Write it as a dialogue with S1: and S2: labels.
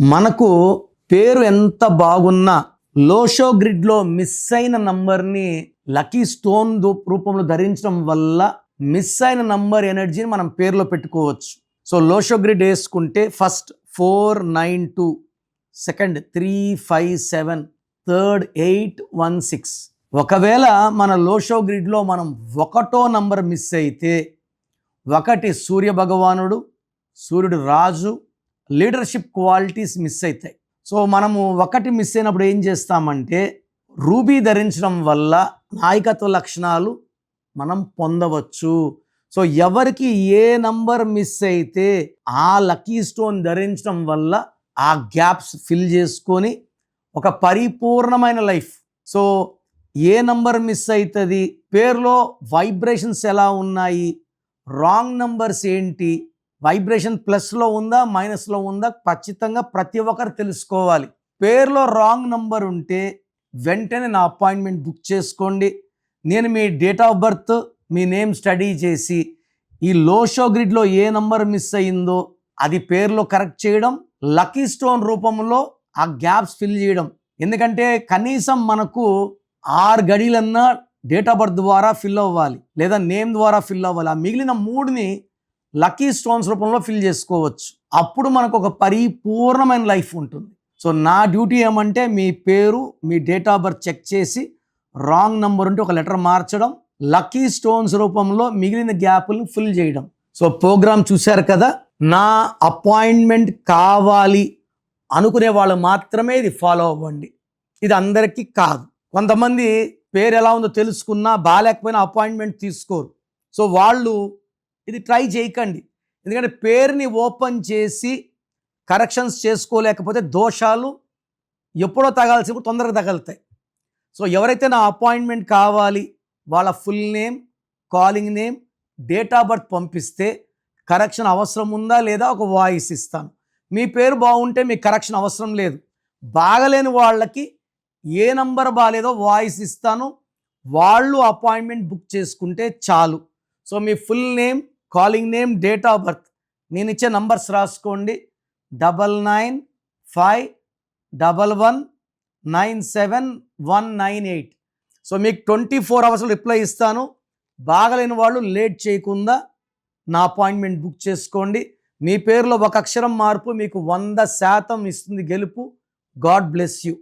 S1: మనకు పేరు ఎంత బాగున్నా లోషో గ్రిడ్లో మిస్ అయిన నంబర్ని లక్కీ స్టోన్ రూపంలో ధరించడం వల్ల మిస్ అయిన నంబర్ ఎనర్జీని మనం పేరులో పెట్టుకోవచ్చు. సో లోషో గ్రిడ్ వేసుకుంటే ఫస్ట్ 492, సెకండ్ 357, థర్డ్ 816. ఒకవేళ మన లోషో గ్రిడ్లో మనం ఒకటో నంబర్ మిస్ అయితే, ఒకటి సూర్య భగవానుడు, సూర్యుడు రాజు, లీడర్షిప్ క్వాలిటీస్ మిస్ అవుతాయి. సో మనము ఒకటి మిస్ అయినప్పుడు ఏం చేస్తామంటే రూబీ ధరించడం వల్ల నాయకత్వ లక్షణాలు మనం పొందవచ్చు. సో ఎవరికి ఏ నంబర్ మిస్ అయితే ఆ లక్కీ స్టోన్ ధరించడం వల్ల ఆ గ్యాప్స్ ఫిల్ చేసుకొని ఒక పరిపూర్ణమైన లైఫ్. సో ఏ నంబర్ మిస్ అవుతుంది, పేరులో వైబ్రేషన్స్ ఎలా ఉన్నాయి, రాంగ్ నంబర్స్ ఏంటి, వైబ్రేషన్ ప్లస్లో ఉందా మైనస్లో ఉందా ఖచ్చితంగా ప్రతి ఒక్కరు తెలుసుకోవాలి. పేరులో రాంగ్ నంబర్ ఉంటే వెంటనే నా అపాయింట్మెంట్ బుక్ చేసుకోండి. నేను మీ డేట్ ఆఫ్ బర్త్, మీ నేమ్ స్టడీ చేసి ఈ లోషో గ్రిడ్లో ఏ నంబర్ మిస్ అయిందో అది పేరులో కరెక్ట్ చేయడం, లక్కీ స్టోన్ రూపంలో ఆ గ్యాప్స్ ఫిల్ చేయడం. ఎందుకంటే కనీసం మనకు 6 గడిలన్నా డేట్ ఆఫ్ బర్త్ ద్వారా ఫిల్ అవ్వాలి, లేదా నేమ్ ద్వారా ఫిల్ అవ్వాలి. ఆ మిగిలిన 3ని లక్కీ స్టోన్స్ రూపంలో ఫిల్ చేసుకోవచ్చు. అప్పుడు మనకు ఒక పరిపూర్ణమైన లైఫ్ ఉంటుంది. సో నా డ్యూటీ ఏమంటే మీ పేరు, మీ డేట్ ఆఫ్ బర్త్ చెక్ చేసి రాంగ్ నంబర్ ఉంటే ఒక లెటర్ మార్చడం, లక్కీ స్టోన్స్ రూపంలో మిగిలిన గ్యాప్లు ఫిల్ చేయడం. సో ప్రోగ్రామ్ చూశారు కదా. నా అపాయింట్మెంట్ కావాలి అనుకునే వాళ్ళు మాత్రమే ఇది ఫాలో అవ్వండి. ఇది అందరికీ కాదు. కొంతమంది పేరు ఎలా ఉందో తెలుసుకున్నా బాగాలేకపోయినా అపాయింట్మెంట్ తీసుకోరు. సో వాళ్ళు ఇది ట్రై చేయకండి. ఎందుకంటే పేరుని ఓపెన్ చేసి కరెక్షన్స్ చేసుకోలేకపోతే దోషాలు ఎప్పుడో తగాల్సినప్పుడు తొందరగా తగులుతాయి. సో ఎవరైతే నా అపాయింట్మెంట్ కావాలి వాళ్ళ full name, calling name, date of birth పంపిస్తే కరెక్షన్ అవసరం ఉందా లేదా ఒక వాయిస్ ఇస్తాను. మీ పేరు బాగుంటే మీకు కరెక్షన్ అవసరం లేదు. బాగలేని వాళ్ళకి ఏ నంబర్ బాగాలేదో వాయిస్ ఇస్తాను, వాళ్ళు అపాయింట్మెంట్ బుక్ చేసుకుంటే చాలు. So me full name, calling name, date of birth నేను ఇచ్చే నంబర్స్ రాసుకోండి. 9951197198. సో మీకు 24 అవర్స్లో రిప్లై ఇస్తాను. బాగలేని వాళ్ళు లేట్ చేయకుండా నా అపాయింట్మెంట్ బుక్ చేసుకోండి. మీ పేరులో ఒక అక్షరం మార్పు మీకు 100% ఇస్తుంది గెలుపు. God bless you.